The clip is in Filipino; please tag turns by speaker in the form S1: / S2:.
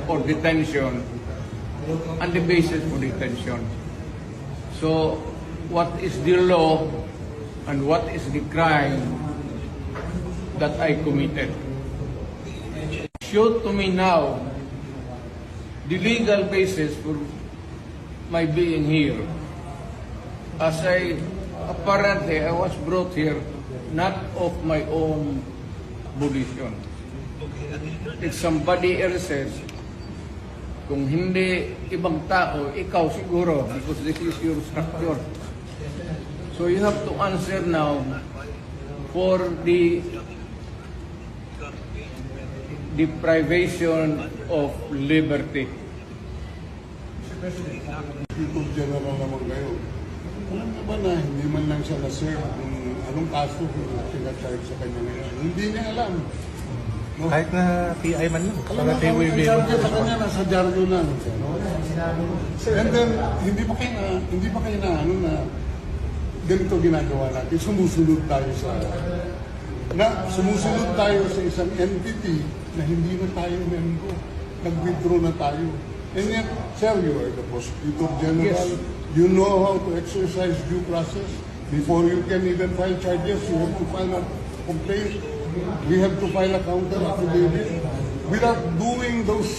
S1: or detention and the basis for detention. So, what is the law and what is the crime that I committed? Show to me now the legal basis for my being here. As apparently I was brought here not of my own volition. If somebody else says, kung hindi ibang tao, ikaw siguro, because this is your structure. So you have to answer now for the deprivation of liberty.
S2: People general naman kayo. Alam mo ba na hindi man lang siya na-serve kung anong kaso pinacharge sa kanya ngayon? Hindi niya alam. No?
S3: Kahit na PI man lang.
S2: Alam mo, ang charge sa kanya nasa dyaryo lang. No? And then, hindi pa kayo na ano na ganito ginagawa natin. Sumusunod tayo sa isang entity na hindi na tayo member. Nag-withdraw na tayo. And yet, sir, you are the Prosecutor General. Yes. You know how to exercise due process. Before you can even file charges, you have to file a complaint. We have to file a counter affidavit. Without doing those